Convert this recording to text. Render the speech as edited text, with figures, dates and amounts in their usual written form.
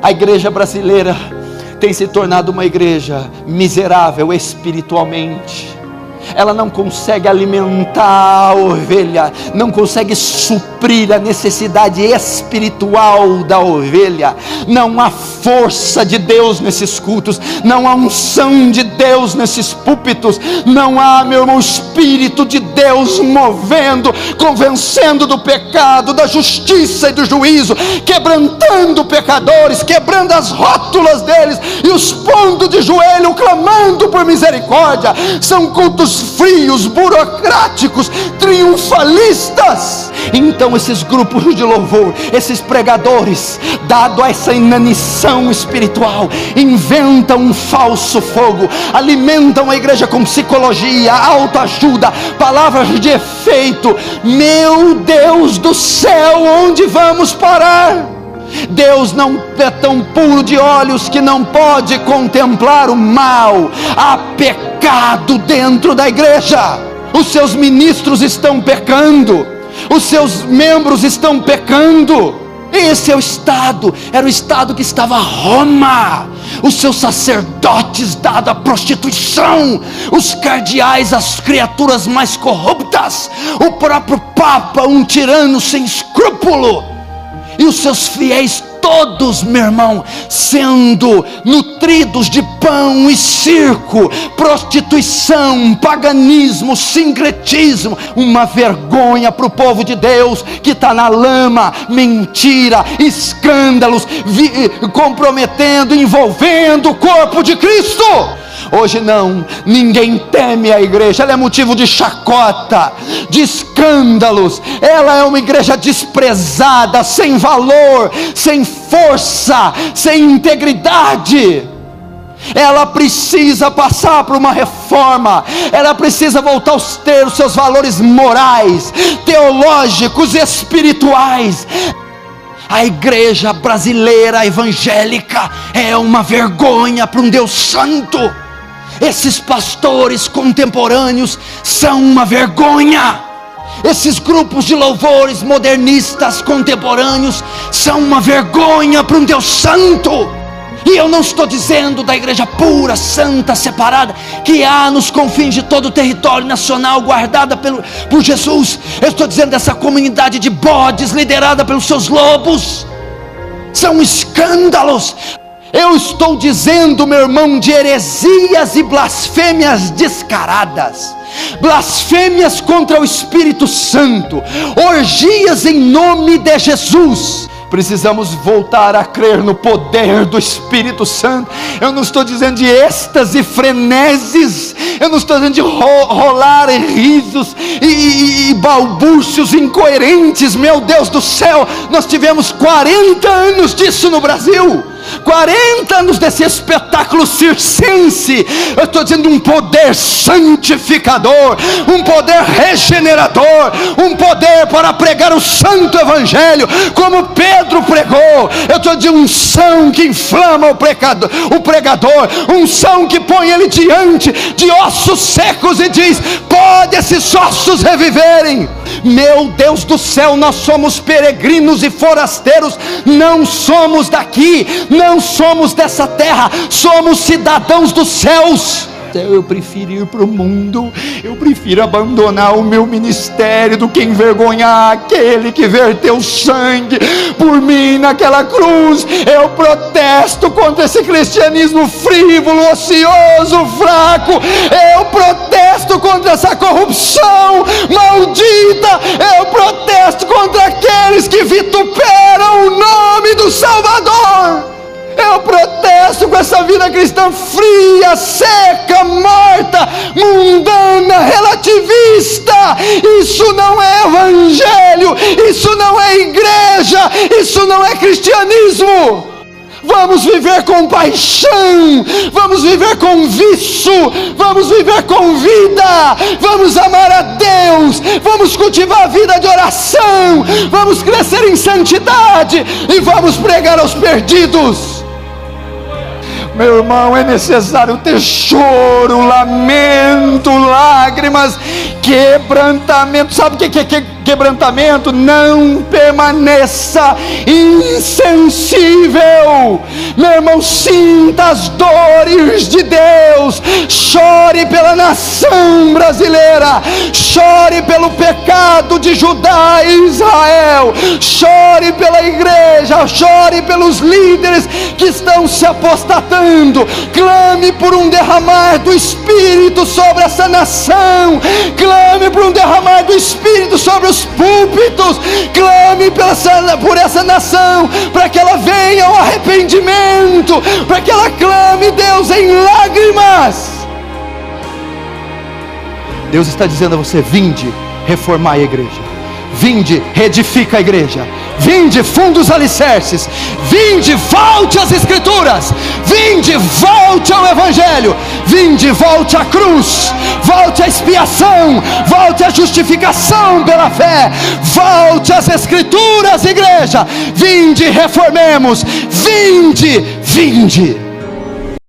A igreja brasileira tem se tornado uma igreja miserável espiritualmente. Ela não consegue alimentar a ovelha, não consegue suprir a necessidade espiritual da ovelha. Não há força de Deus nesses cultos, não há unção de Deus nesses púlpitos, não há, meu irmão, o Espírito de Deus movendo, convencendo do pecado, da justiça e do juízo, quebrantando pecadores, quebrando as rótulas deles e os pondo de joelho, clamando por misericórdia. São cultos frios, burocráticos, triunfalistas. Então esses grupos de louvor, esses pregadores, dado a essa inanição espiritual, inventam um falso fogo, alimentam a igreja com psicologia, autoajuda, palavras de efeito. Meu Deus do céu, onde vamos parar? Deus não é tão puro de olhos que não pode contemplar o mal. Há pecado dentro da igreja. Os seus ministros estão pecando, os seus membros estão pecando. Esse é o estado, era o estado que estava Roma. Os seus sacerdotes dados à prostituição, os cardeais as criaturas mais corruptas, o próprio Papa um tirano sem escrúpulo, e os seus fiéis todos, meu irmão, sendo nutridos de pão e circo, prostituição, paganismo, sincretismo. Uma vergonha para o povo de Deus que está na lama, mentira, escândalos, comprometendo, envolvendo o corpo de Cristo. Hoje não, ninguém teme a igreja, ela é motivo de chacota, de escândalos. Ela é uma igreja desprezada, sem valor, sem força, sem integridade. Ela precisa passar por uma reforma, ela precisa voltar a ter os seus valores morais, teológicos, espirituais. A igreja brasileira evangélica é uma vergonha para um Deus santo. Esses pastores contemporâneos são uma vergonha. Esses grupos de louvores modernistas contemporâneos são uma vergonha para um Deus santo. E eu não estou dizendo da igreja pura, santa, separada, que há nos confins de todo o território nacional, guardada por Jesus. Eu estou dizendo dessa comunidade de bodes, liderada pelos seus lobos. São escândalos. Eu estou dizendo, meu irmão, de heresias e blasfêmias descaradas, blasfêmias contra o Espírito Santo, orgias em nome de Jesus. Precisamos voltar a crer no poder do Espírito Santo. Eu não estou dizendo de êxtase, freneses. Eu não estou dizendo de rolar risos e balbúrcios incoerentes. Meu Deus do céu, nós tivemos 40 anos disso no Brasil. 40 anos desse espetáculo circense. Eu estou dizendo um poder santificador, um poder regenerador, um poder para pregar o santo evangelho, como Pedro pregou. Eu estou dizendo unção que inflama o pregador, unção que põe ele diante de ossos secos e diz: pode esses ossos reviverem. Meu Deus do céu, nós somos peregrinos e forasteiros, não somos daqui, não somos dessa terra, somos cidadãos dos céus. Eu prefiro ir para o mundo, eu prefiro abandonar o meu ministério do que envergonhar aquele que verteu sangue por mim naquela cruz. Eu protesto contra esse cristianismo frívolo, ocioso, fraco. Eu protesto contra essa corrupção maldita. Eu protesto contra aqueles que vituperam o nome do Salvador. Eu protesto com essa vida cristã fria, seca, morta, mundana, relativista. Isso não é evangelho, isso não é igreja, isso não é cristianismo. Vamos viver com paixão, vamos viver com vício, vamos viver com vida, vamos amar a Deus, vamos cultivar a vida de oração, vamos crescer em santidade e vamos pregar aos perdidos. Meu irmão, é necessário ter choro, lamento, lágrimas, quebrantamento. Sabe o que é quebrantamento, não permaneça insensível. Meu irmão, sinta as dores de Deus, chore pela nação brasileira, chore pelo pecado de Judá e Israel, chore pela igreja, chore pelos líderes que estão se apostatando, clame por um derramar do Espírito sobre essa nação, clame por um derramar do Espírito sobre os púlpitos, clame por essa nação, para que ela venha ao arrependimento, para que ela clame Deus em lágrimas. Deus está dizendo a você: vinde reformar a igreja, vinde reedifica a igreja, vinde funda os alicerces, vinde volte às escrituras, vinde volte ao evangelho, vinde volte à cruz, volte à expiação, volte à justificação pela fé, volte às escrituras, igreja, vinde reformemos, vinde, vinde.